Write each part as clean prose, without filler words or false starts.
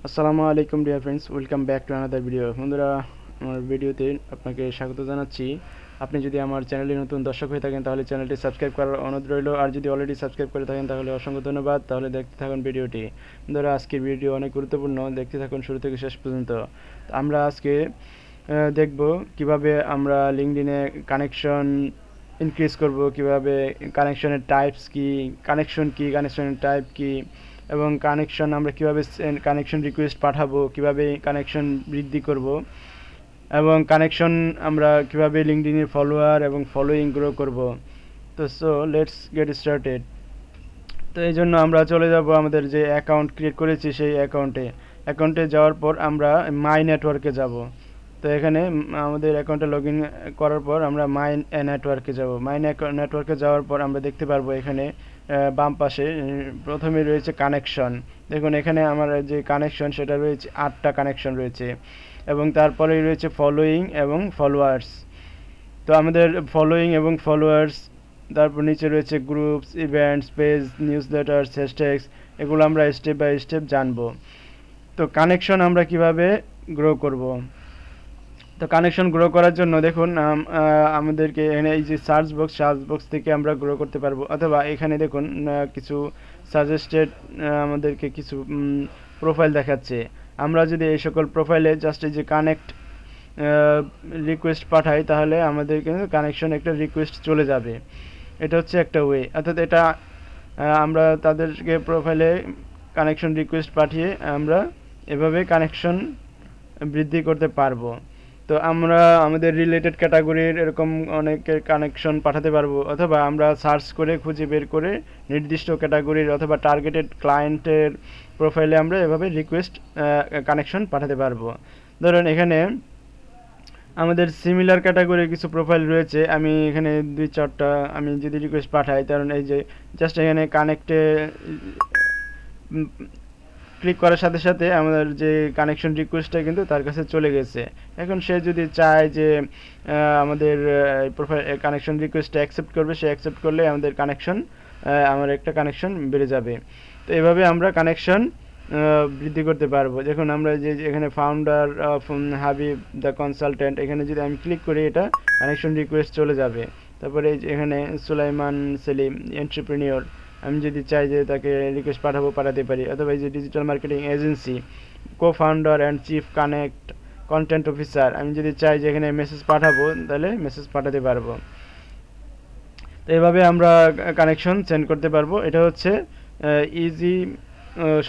আসসালামু আলাইকুম dear friends, welcome back to another video. বন্ধুরা, আমার ভিডিওতে আপনাকে স্বাগত জানাচ্ছি। আপনি যদি আমার চ্যানেলে নতুন দর্শক হয়ে থাকেন তাহলে চ্যানেলটি সাবস্ক্রাইব করার অনুরোধ রইল, আর যদি অলরেডি সাবস্ক্রাইব করে থাকেন তাহলে অসংখ্য ধন্যবাদ। তাহলে দেখতে থাকুন ভিডিওটি। বন্ধুরা, আজকের ভিডিও অনেক গুরুত্বপূর্ণ, দেখতে থাকুন শুরু থেকে শেষ পর্যন্ত। আমরা আজকে দেখব কিভাবে আমরা লিঙ্কডইনে কানেকশন ইনক্রিজ করব, কিভাবে কানেকশনের টাইপস কি, কানেকশনের টাইপ কি, এবং কানেকশন আমরা কিভাবে কানেকশন রিকোয়েস্ট পাঠাবো, কিভাবে কানেকশন বৃদ্ধি করব, এবং কানেকশন আমরা কিভাবে লিঙ্কডইনের ফলোয়ার এবং ফলোয়িং গ্রো করব। তো লেটস গেট স্টার্টেড। তো এই জন্য আমরা চলে যাব আমাদের যে অ্যাকাউন্ট ক্রিয়েট করেছি সেই অ্যাকাউন্টে যাওয়ার পর আমরা মাই নেটওয়ার্কে যাব। তো এখানে আমাদের অ্যাকাউন্টে লগ ইন করার পর আমরা মাই নেটওয়ার্কে যাব। মাই নেটওয়ার্কে যাওয়ার পর আমরা দেখতে পারবো এখানে বাম পাশে প্রথমে রয়েছে কানেকশন। দেখুন এখানে আমার যে কানেকশন সেটা রয়েছে 8টা কানেকশন রয়েছে, এবং তারপরেই রয়েছে ফলোয়িং এবং ফলোয়ার্স। তো আমাদের ফলোয়িং এবং ফলোয়ার্স, তারপর নিচে রয়েছে groups, events, page, news letters, hashtags. এগুলো আমরা স্টেপ বাই স্টেপ জানবো। তো কানেকশন আমরা কিভাবে গ্রো করব। তো কানেকশন গ্রো করার জন্য দেখুন আমাদেরকে এখানে এই যে সার্চ বক্স থেকে আমরা গ্রো করতে পারবো, অথবা এখানে দেখুন কিছু সাজেস্টেড আমাদেরকে কিছু প্রোফাইল দেখাচ্ছে। আমরা যদি এই সকল প্রোফাইলে জাস্ট এই যে কানেক্ট রিকোয়েস্ট পাঠাই তাহলে আমাদের কিন্তু কানেকশন একটা রিকোয়েস্ট চলে যাবে। এটা হচ্ছে একটা ওয়ে, অর্থাৎ এটা আমরা তাদেরকে প্রোফাইলে কানেকশন রিকোয়েস্ট পাঠিয়ে আমরা এভাবে কানেকশন বৃদ্ধি করতে পারবো। তো আমরা আমাদের রিলেটেড ক্যাটাগরির এরকম অনেকের কানেকশন পাঠাতে পারবো, অথবা আমরা সার্চ করে খুঁজে বের করে নির্দিষ্ট ক্যাটাগরির অথবা টার্গেটেড ক্লায়েন্টের প্রোফাইলে আমরা এভাবে রিকোয়েস্ট কানেকশন পাঠাতে পারবো। ধরুন এখানে আমাদের সিমিলার ক্যাটাগরির কিছু প্রোফাইল রয়েছে। আমি এখানে 2-4টা আমি যদি রিকোয়েস্ট পাঠাই, কারণ এই যে জাস্ট এখানে কানেক্টে ক্লিক করার সাথে সাথে আমাদের যে কানেকশন রিকোয়েস্টটা কিন্তু তার কাছে চলে গেছে। এখন সে যদি চায় যে আমাদের প্রোফাইল কানেকশন রিকোয়েস্টটা অ্যাকসেপ্ট করবে, সে অ্যাকসেপ্ট করলে আমাদের কানেকশন আমার একটা কানেকশন বেড়ে যাবে। তো এভাবে আমরা কানেকশন বৃদ্ধি করতে পারবো। দেখুন আমরা যে এখানে founder of Habib the consultant, এখানে যদি আমি ক্লিক করি এটা কানেকশন রিকোয়েস্ট চলে যাবে। তারপরে এখানে সুলাইমান সেলিম এন্টারপ্রেনিওর, আমি যদি চাই যে তাকে রিকোয়েস্ট পাঠাতে পারি। অথবা এই যে digital marketing agency co founder and chief content officer, আমি যদি চাই যে এখানে মেসেজ পাঠাবো তাহলে মেসেজ পাঠাতে পারবো। তো এভাবে আমরা কানেকশন সেন্ড করতে পারবো। এটা হচ্ছে ইজি,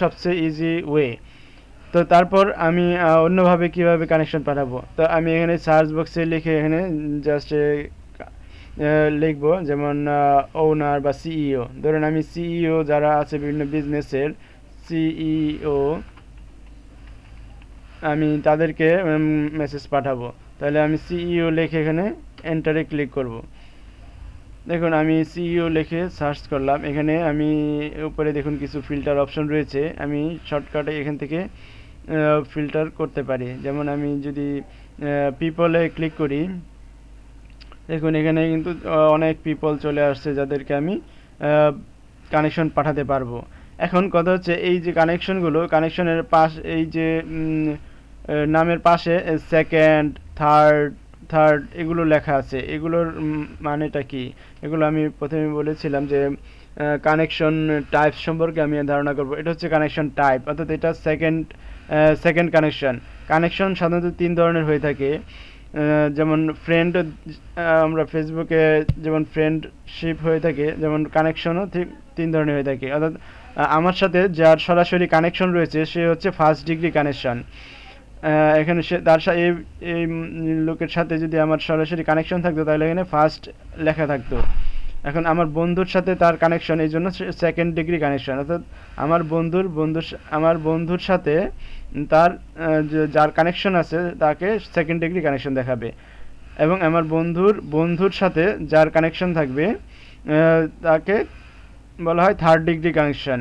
সবচেয়ে ইজি ওয়ে। তো তারপর আমি অন্যভাবে কিভাবে কানেকশন পাঠাবো। তো আমি এখানে সার্চ বক্সে লিখে এখানে জাস্ট লিখবো, যেমন ওনার বা সিইও। ধরুন আমি সিইও যারা আছে বিভিন্ন বিজনেসের সিইও, আমি তাদেরকে মেসেজ পাঠাবো। তাহলে আমি সিইও লিখে এখানে এন্টারে ক্লিক করব। দেখুন আমি সিইও লিখে সার্চ করলাম। এখানে আমি উপরে দেখুন কিছু ফিল্টার অপশন রয়েছে, আমি শর্টকাটে এখান থেকে ফিল্টার করতে পারি। যেমন আমি যদি পিপলে ক্লিক করি, দেখুন এখানে কিন্তু অনেক পিপল চলে আসছে যাদেরকে আমি কানেকশন পাঠাতে পারবো। এখন কথা হচ্ছে এই যে কানেকশনগুলো, কানেকশনের এই যে নামের পাশে সেকেন্ড, থার্ড এগুলো লেখা আছে, এগুলোর মানেটা কি? এগুলো আমি প্রথমে বলেছিলাম যে কানেকশন টাইপ সম্পর্কে আমি ধারণা করব। এটা হচ্ছে কানেকশন টাইপ, অর্থাৎ এটা সেকেন্ড কানেকশন। কানেকশন সাধারণত 3 ধরনের হয়ে থাকে। যেমন ফ্রেন্ড, আমরা ফেসবুকে যেমন ফ্রেন্ডশিপ হয়ে থাকে, যেমন কানেকশনও ঠিক 3 ধরনের হয়ে থাকে। অর্থাৎ আমার সাথে যার সরাসরি কানেকশন রয়েছে সে হচ্ছে ফার্স্ট ডিগ্রি কানেকশন। এখানে সে তার এই লোকের সাথে যদি আমার সরাসরি কানেকশন থাকতো তাহলে এখানে ফার্স্ট লেখা থাকতো। এখন আমার বন্ধুর সাথে তার কানেকশন, এই জন্য সেকেন্ড ডিগ্রি কানেকশন। অর্থাৎ আমার বন্ধুর সাথে তার যার কানেকশন আছে তাকে সেকেন্ড ডিগ্রি কানেকশন দেখাবে, এবং আমার বন্ধুর সাথে যার কানেকশন থাকবে তাকে বলা হয় থার্ড ডিগ্রি কানেকশন।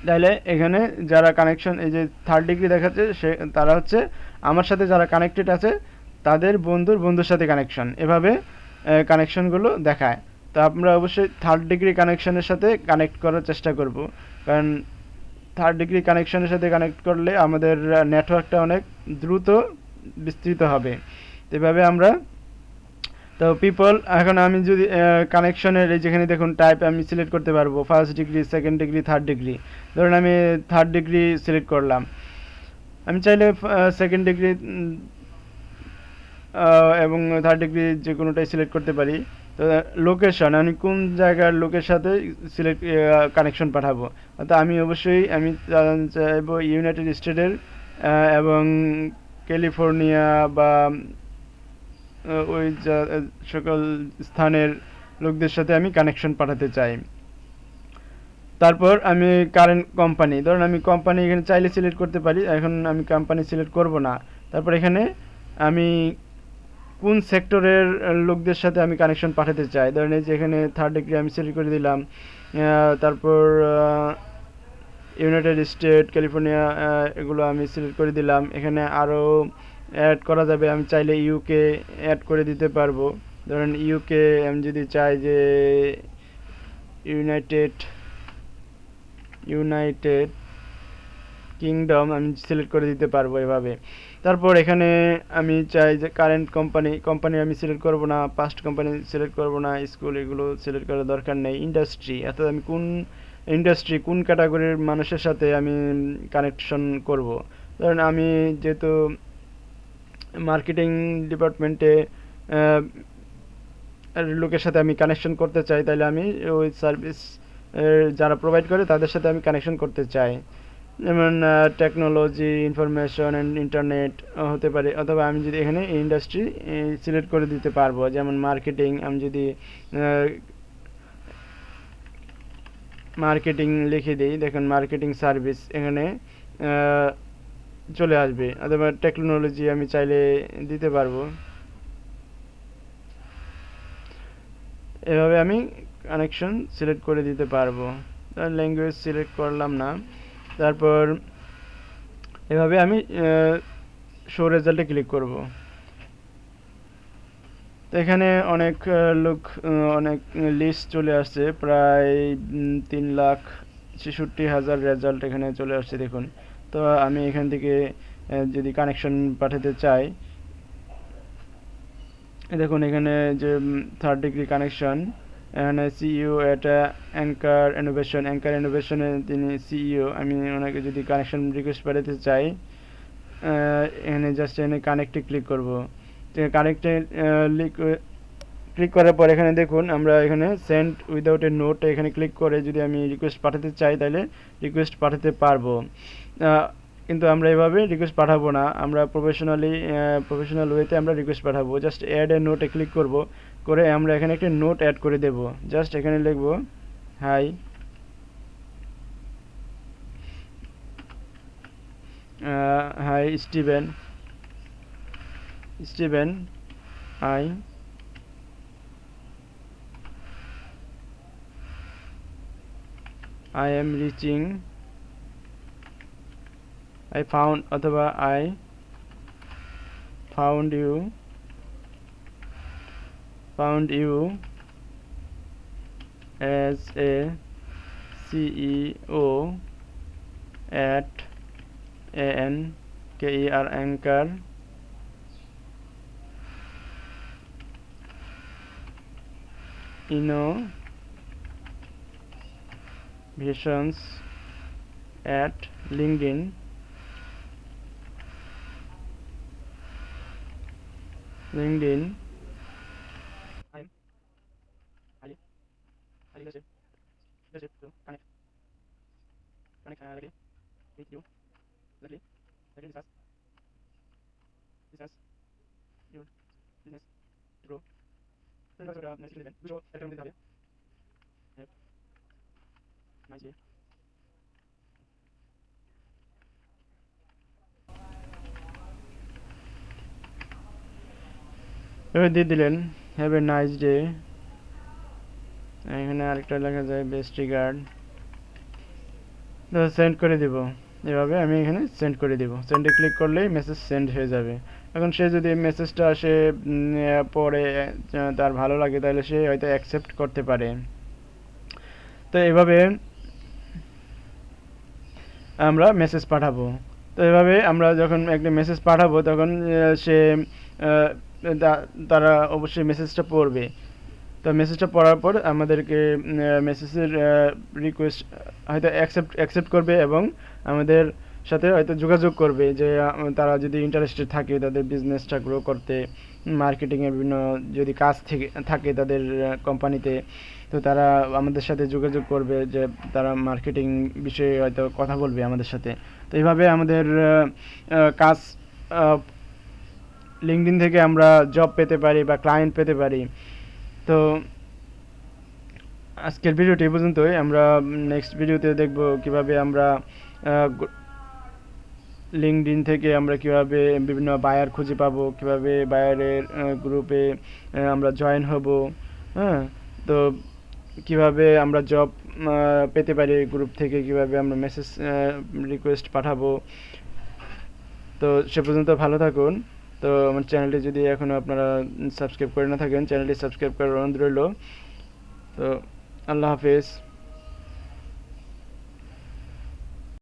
তাহলে এখানে যারা কানেকশন এই যে থার্ড ডিগ্রি দেখাচ্ছে তারা হচ্ছে আমার সাথে যারা কানেক্টেড আছে তাদের বন্ধুর সাথে কানেকশন, এভাবে কানেকশনগুলো দেখায়। তো আমরা অবশ্যই থার্ড ডিগ্রি কানেকশনের সাথে কানেক্ট করার চেষ্টা করব, কারণ থার্ড ডিগ্রি কানেকশনের সাথে কানেক্ট করলে আমাদের নেটওয়ার্কটা অনেক দ্রুত বিস্তৃত হবে। এভাবে আমরা তো পিপল এখন আমি যদি কানেকশনের এই যেখানে দেখুন টাইপ আমি সিলেক্ট করতে পারবো first degree, second degree, third degree. ধরুন আমি থার্ড ডিগ্রি সিলেক্ট করলাম, আমি চাইলে সেকেন্ড ডিগ্রি এবং থার্ড ডিগ্রি যে কোনোটাই সিলেক্ট করতে পারি। তো লোকেশন আমি কোন জায়গার লোকের সাথে সিলেক্ট কানেকশন পাঠাবো, তো আমি অবশ্যই আমি চাইবো ইউনাইটেড স্টেটের এবং ক্যালিফোর্নিয়া বা ওই সকল স্থানের লোকদের সাথে আমি কানেকশন পাঠাতে চাই। তারপর আমি কারেন্ট কোম্পানি, ধরুন আমি কোম্পানি এখানে চাইলে সিলেক্ট করতে পারি, এখন আমি কোম্পানি সিলেক্ট করব না। তারপর এখানে আমি কোন সেক্টরের লোকদের সাথে আমি কানেকশন পাঠাতে চাই, ধরেন এই যে এখানে থার্ড ডিগ্রি আমি সিলেক্ট করে দিলাম। তারপর ইউনাইটেড স্টেট, ক্যালিফোর্নিয়া এগুলো আমি সিলেক্ট করে দিলাম। এখানে আরও অ্যাড করা যাবে, আমি চাইলে ইউকে অ্যাড করে দিতে পারবো। ধরেন ইউকে আমি যদি চাই যে ইউনাইটেড কিংডম আমি সিলেক্ট করে দিতে পারবো এভাবে। তারপর এখানে আমি চাই যে কারেন্ট কোম্পানি আমি সিলেক্ট করব না, পাস্ট কোম্পানি সিলেক্ট করব না, স্কুল এগুলো সিলেক্ট করার দরকার নেই। ইন্ডাস্ট্রি, অর্থাৎ আমি কোন ইন্ডাস্ট্রি কোন ক্যাটাগরির মানুষের সাথে আমি কানেকশন করব। ধরেন আমি যেহেতু মার্কেটিং ডিপার্টমেন্টে লোকের সাথে আমি কানেকশন করতে চাই, তাহলে আমি ওই সার্ভিস যারা প্রোভাইড করে তাদের সাথে আমি কানেকশন করতে চাই। যেমন টেকনোলজি, ইনফরমেশন অ্যান্ড ইন্টারনেট হতে পারে, অথবা আমি যদি এখানে ইন্ডাস্ট্রি সিলেক্ট করে দিতে পারবো। যেমন মার্কেটিং, আমি যদি মার্কেটিং লিখে দিই, দেখুন মার্কেটিং সার্ভিস এখানে চলে আসবে, অথবা টেকনোলজি আমি চাইলে দিতে পারবো। এভাবে আমি কানেকশন সিলেক্ট করে দিতে পারবো। ল্যাঙ্গুয়েজ সিলেক্ট করলাম না। তারপর এভাবে আমি শো রেজাল্টে ক্লিক করব। তো এখানে অনেক অনেক লিস্ট চলে আসছে, প্রায় 3,66,000 রেজাল্ট এখানে চলে আসছে দেখুন। তো আমি এখান থেকে যদি কানেকশন পাঠাতে চাই, দেখুন এখানে যে থার্ড ডিগ্রি কানেকশন, এখানে সিইও এটা অ্যাঙ্কার ইনোভেশনে তিনি সিইও। আমি ওনাকে যদি কানেকশন রিকোয়েস্ট পাঠাতে চাই, এখানে জাস্ট এখানে কানেক্টে ক্লিক করব। কানেক্টে ক্লিক করার পর এখানে দেখুন আমরা এখানে সেন্ড উইদাউট এ নোট এখানে ক্লিক করে যদি আমি রিকোয়েস্ট পাঠাতে চাই তাহলে রিকোয়েস্ট পাঠাতে পারবো। কিন্তু আমরা এভাবে রিকোয়েস্ট পাঠাবো না, আমরা প্রফেশনাল ওয়েতে আমরা রিকোয়েস্ট পাঠাবো। জাস্ট অ্যাড এ নোটে ক্লিক করব, করে আমরা এখানে একটা নোট অ্যাড করে দেব। জাস্ট এখানে লিখব hi Steven, I am reaching, I found অথবা I found you as a CEO at anchor innovations at LinkedIn, I'm highly leadership to connect directly with you, directly discuss your business to grow. Then also next event, দুশো একটা দিতে হবে। Nice day. এবার দিয়ে দিলেন have a nice day. এখানে আরেকটা লেখা যায় বেস্ট রিগার্ড, সেন্ড করে দেব। এভাবে আমি এখানে সেন্ড করে দেব। সেন্ডে ক্লিক করলেই মেসেজ সেন্ড হয়ে যাবে। এখন সে যদি মেসেজটা সে পরে তার ভালো লাগে তাহলে সে হয়তো অ্যাকসেপ্ট করতে পারে। তো এভাবে আমরা মেসেজ পাঠাবো। তো এভাবে আমরা যখন একটা মেসেজ পাঠাবো তখন সে তারা অবশ্যই মেসেজটা পড়বে। তো মেসেজটা পড়ার পর আমাদেরকে মেসেজের রিকোয়েস্ট হয়তো অ্যাকসেপ্ট করবে এবং আমাদের সাথে হয়তো যোগাযোগ করবে যে তারা যদি ইন্টারেস্টেড থাকে তাদের বিজনেসটা গ্রো করতে, মার্কেটিংয়ের বিভিন্ন যদি কাজ থাকে তাদের কোম্পানিতে, তো তারা আমাদের সাথে যোগাযোগ করবে যে তারা মার্কেটিং বিষয়ে হয়তো কথা বলবে আমাদের সাথে। তো এইভাবে আমাদের কাজ লিঙ্কডইন থেকে আমরা জব পেতে পারি বা ক্লায়েন্ট পেতে পারি। তো আজকের ভিডিওটি এই পর্যন্তই। আমরা নেক্সট ভিডিওতে দেখব কিভাবে আমরা লিঙ্কডইন থেকে আমরা কিভাবে বিভিন্ন বায়ার খুঁজে পাবো, কিভাবে বায়ারের গ্রুপে আমরা জয়েন হব, হ্যাঁ। তো কিভাবে আমরা জব পেতে পারি গ্রুপ থেকে, কিভাবে আমরা মেসেজ রিকোয়েস্ট পাঠাবো। তো সে পর্যন্ত ভালো থাকুন। তো আমার চ্যানেলটি যদি এখনও আপনারা সাবস্ক্রাইব করে না থাকেন, চ্যানেলটি সাবস্ক্রাইব করার অনুরোধ রইল। তো আল্লাহ হাফেজ।